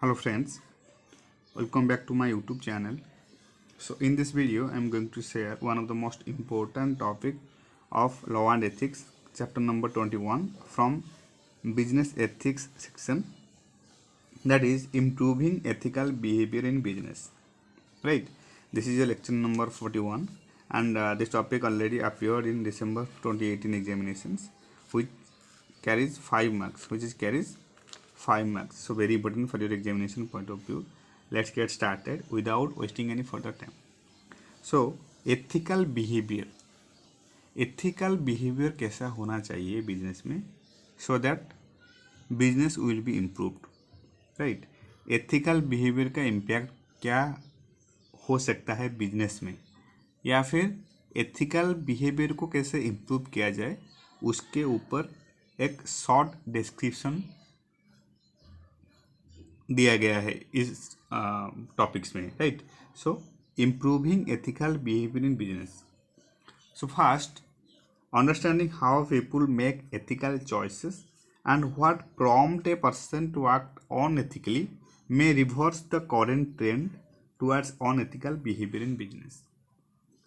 Hello friends, welcome back to my YouTube channel. So in this video I am going to share one of the most important topic of law and ethics, chapter number 21 from business ethics section, that is improving ethical behavior in business. Right, this is a lecture number 41 and this topic already appeared in December 2018 examinations, which carries 5 marks, so very important for your examination point of view. Let's get started without wasting any further time. So ethical behavior कैसा होना चाहिए business में, so that business will be improved. Right, ethical behaviour का impact क्या हो सकता है business में, या फिर एथिकल बिहेवियर को कैसे इम्प्रूव किया जाए, उसके ऊपर एक शॉर्ट डिस्क्रिप्शन दिया गया है इस टॉपिक्स में. Right, so improving ethical behaviour in business. So first, understanding how people make ethical choices and what prompt a person to act unethically may reverse the current trend towards unethical behavior in business.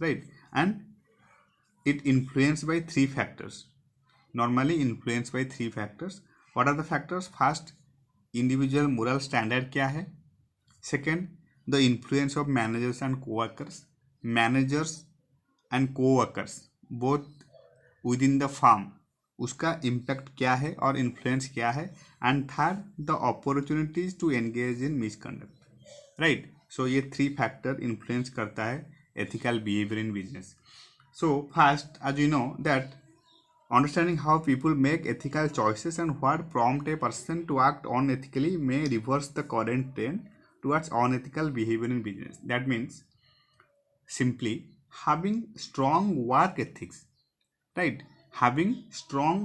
Right, and it influenced by three factors. Normally influenced by three factors. What are the factors? First, individual moral standard क्या है. Second, the influence of managers and co-workers. Managers and co-workers both within the firm, उसका impact क्या है और influence क्या है. And third, the opportunities to engage in misconduct. Right, so ये three factor influence करता है ethical behaviour in business. So first, as you know that understanding how people make ethical choices and what prompt a person to act unethically may reverse the current trend towards unethical behavior in business. That means simply having strong work ethics. Right, having strong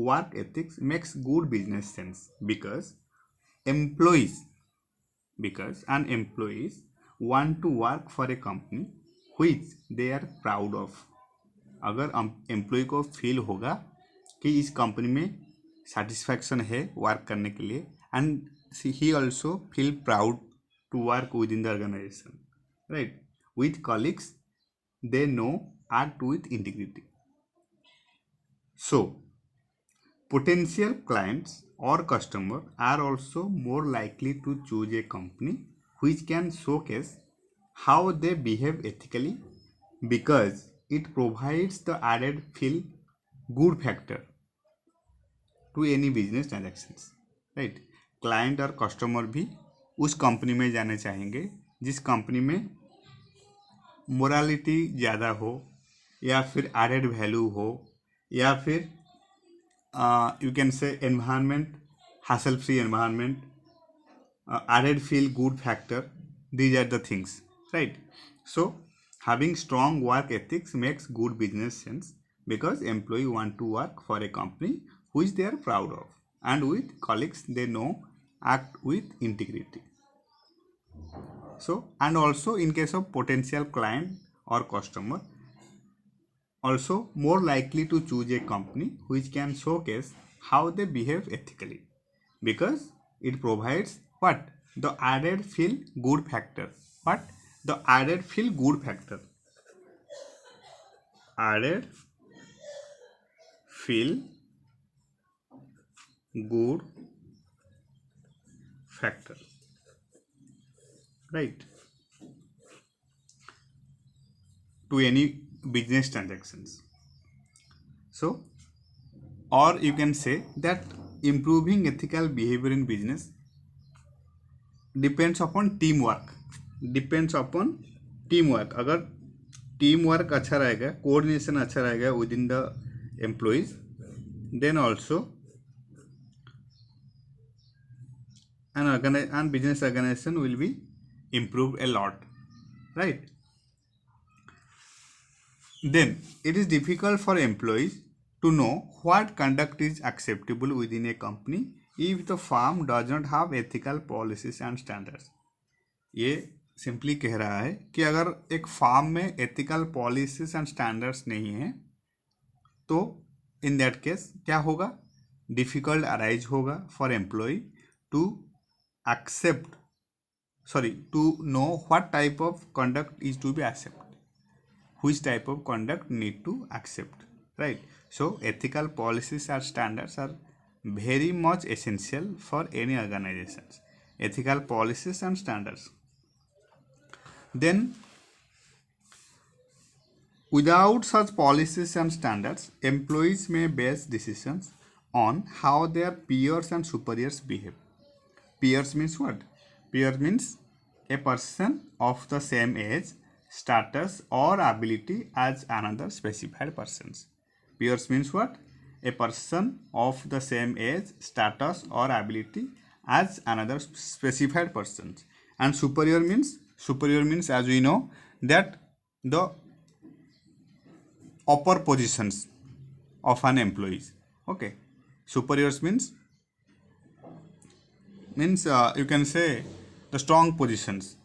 work ethics makes good business sense because employees want to work for a company which they are proud of. अगर employ को feel होगा कि इस company में satisfaction है work करने के लिए, and he also feel proud to work within the organisation. Right, with colleagues they know act with integrity. So, potential clients or customers are also more likely to choose a company which can showcase how they behave ethically because it provides the added feel good factor to any business transactions. Right, client और customer भी उस company में जाना चाहेंगे जिस company में morality ज़्यादा हो, या फिर एडेड वैल्यू हो, या फिर you can say environment, hassle free environment, added feel good factor. These are the things. Right, so having strong work ethics makes good business sense because employee want to work for a company which they are proud of, and with colleagues they know act with integrity. So, and also in case of potential client or customer, also more likely to choose a company which can showcase how they behave ethically because it provides what? The added feel good factor. What? The added feel good factor. Added feel good factor. Right, to any business transactions. So, or you can say that improving ethical behavior in business depends upon teamwork. अगर team work अच्छा रहेगा, coordination अच्छा रहेगा within the employees, then also and business organization will be improved a lot. Right, then it is difficult for employees to know what conduct is acceptable within a company if the firm does not have ethical policies and standards. ये simply कह रहा है कि अगर एक farm में ethical policies and standards नहीं है तो इन दैट केस क्या होगा? डिफ़िकल्ट अराइज होगा for employ to accept, to know what type of conduct is to be accepted, which type of conduct need to accept, right? So ethical policies or standards are very much essential for any organizations. Ethical policies and standards. Then without such policies and standards, employees may base decisions on how their peers and superiors behave. Peers means what? Peer means a person of the same age, status, or ability as another specified persons. Peers means what? A person of the same age, status, or ability as another specified persons. And superior means as we know that the upper positions of an employee. Okay, superiors means you can say the strong positions.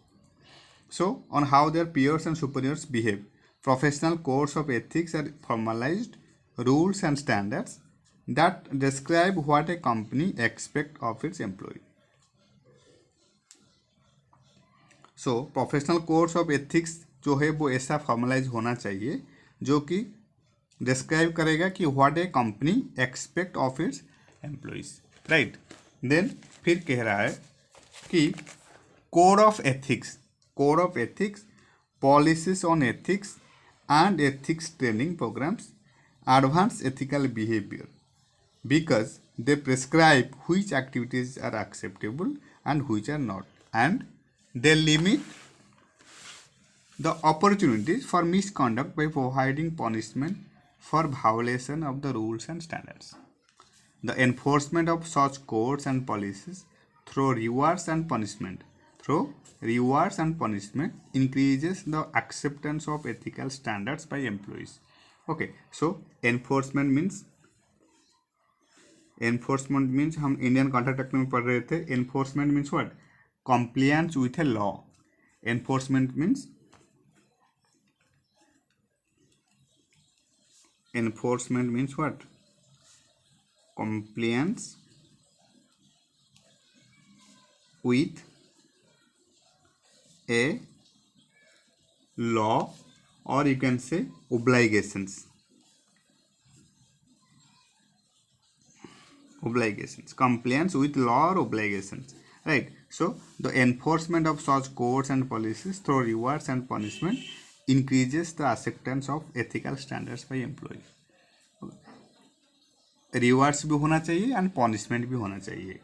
So, on how their peers and superiors behave, professional codes of ethics are formalized rules and standards that describe what a company expects of its employee. So, professional codes of ethics जो है वो ऐसा formalise होना चाहिए जो कि describe करेगा कि what a company expect of its employees, right. Then फिर कह रहा है कि code of ethics policies on ethics and ethics training programs advance ethical behavior because they prescribe which activities are acceptable and which are not, and they limit the opportunities for misconduct by providing punishment for violation of the rules and standards. The enforcement of such codes and policies through rewards and punishment increases the acceptance of ethical standards by employees. Okay, so enforcement means हम Indian contract act में पढ़ रहे थे. Enforcement means what? Compliance with a law. Enforcement means what? Compliance with a law, or you can say obligations. Compliance with law or obligations, right? So the enforcement of such codes and policies through rewards and punishment increases the acceptance of ethical standards by employees. Rewards भी होना चाहिए and punishment भी होना चाहिए,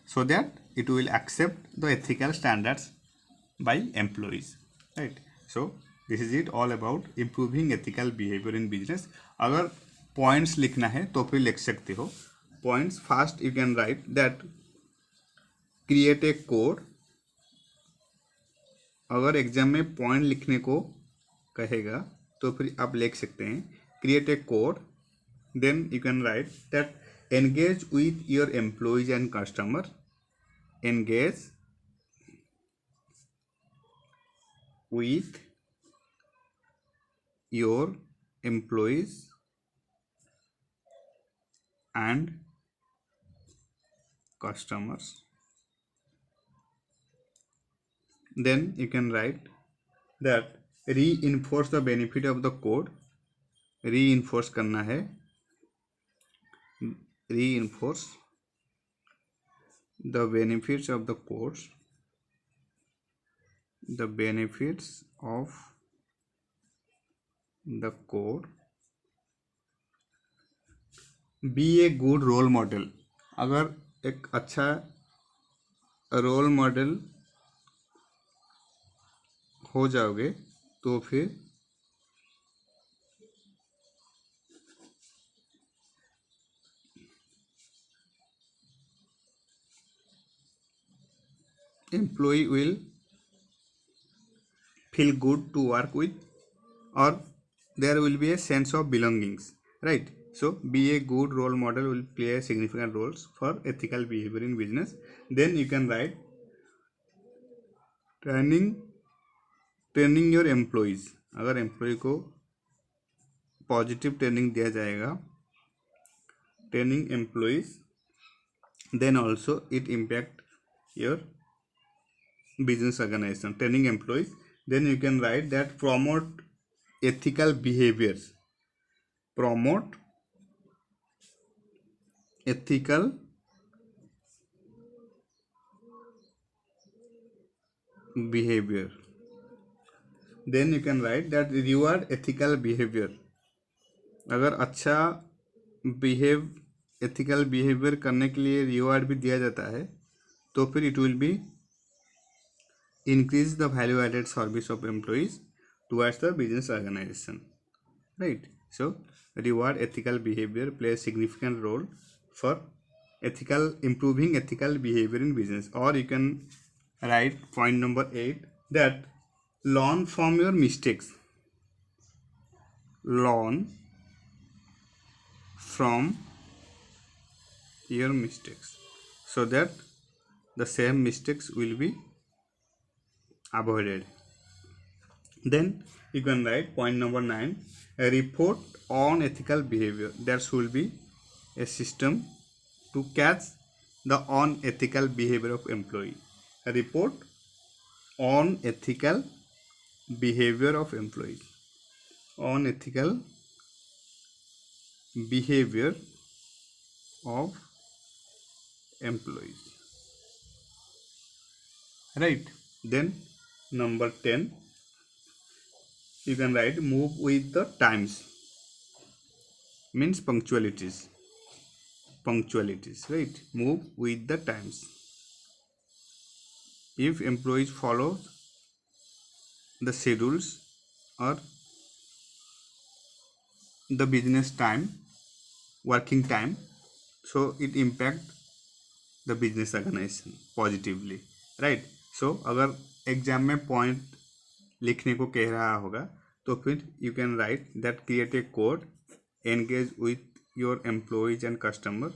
so that it will accept the ethical standards by employees, right? So this is it all about improving ethical behavior in business. अगर points लिखना है तो फिर लिख सकते हो points. First you can write that create a code. अगर exam में पॉइंट लिखने को कहेगा तो फिर आप लिख सकते हैं create a code. Then you can write that engage with your employees and customer. Engage with your employees and customers. Then you can write that reinforce the benefit of the code. Reinforce करना है, reinforce the benefits of the codes, the benefits of the code. Be a good role model. अगर एक अच्छा role model हो जाओगे तो फिर employee will feel good to work with, or there will be a sense of belongings, right? So be a good role model will play a significant roles for ethical behavior in business. Then you can write training your employees. अगर employ को positive training दिया जाएगा, training employees, then also it impact your business organization, training employees. Then you can write that promote ethical behaviors, promote ethical behavior. Then you can write that reward ethical behavior. अगर अच्छा behave ethical behaviour करने के लिए reward भी दिया जाता है तो फिर it will be increase the value added service of employees towards the business organization, right? So reward ethical behavior plays significant role for ethical improving ethical behavior in business. Or you can write point number 8 that learn from your mistakes, learn from your mistakes so that the same mistakes will be avoided. Then you can write point number 9, a report on ethical behavior. There should be a system to catch the unethical behavior of employee. A report on ethical behavior of employees. Unethical behavior of employees. Right. Then number 10, you can write move with the times. Means punctualities. Punctualities, right? Move with the times. If employees follow the schedules or the business time, working time, so it impact the business organization positively, right? So अगर exam में point लिखने को कह रहा होगा तो फिर you can write that create a code, engage with your employees and customer,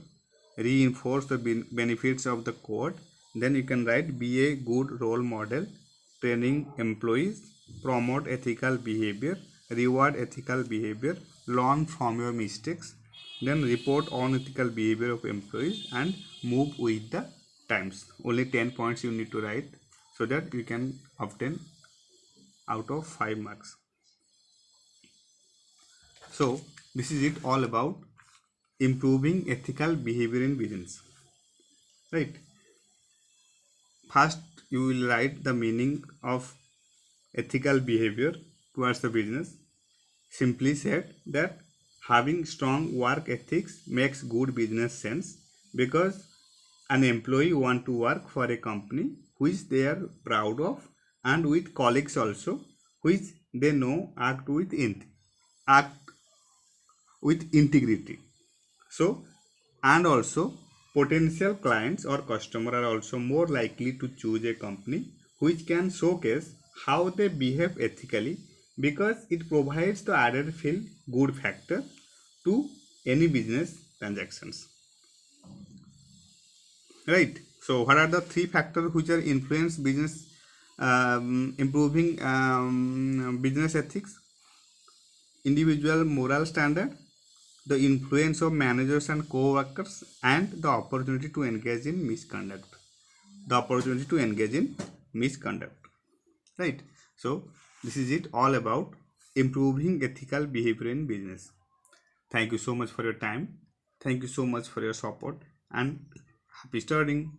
reinforce the benefits of the code. Then you can write be a good role model, training employees, promote ethical behavior, reward ethical behavior, learn from your mistakes, then report on ethical behavior of employees and move with the times. Only 10 points you need to write so that you can obtain out of 5 marks. So this is it all about improving ethical behavior in business, right? First you will write the meaning of ethical behavior towards the business. Simply said that having strong work ethics makes good business sense because an employee want to work for a company which they are proud of and with colleagues also which they know act with integrity. So, and also potential clients or customer are also more likely to choose a company which can showcase how they behave ethically because it provides the added feel good factor to any business transactions, right? So what are the 3 factors which are influence business improving business ethics? Individual moral standard, the influence of managers and co-workers, and the opportunity to engage in misconduct. The opportunity to engage in misconduct, right? So this is it all about improving ethical behavior in business. Thank you so much for your time. Thank you so much for your support and happy studying.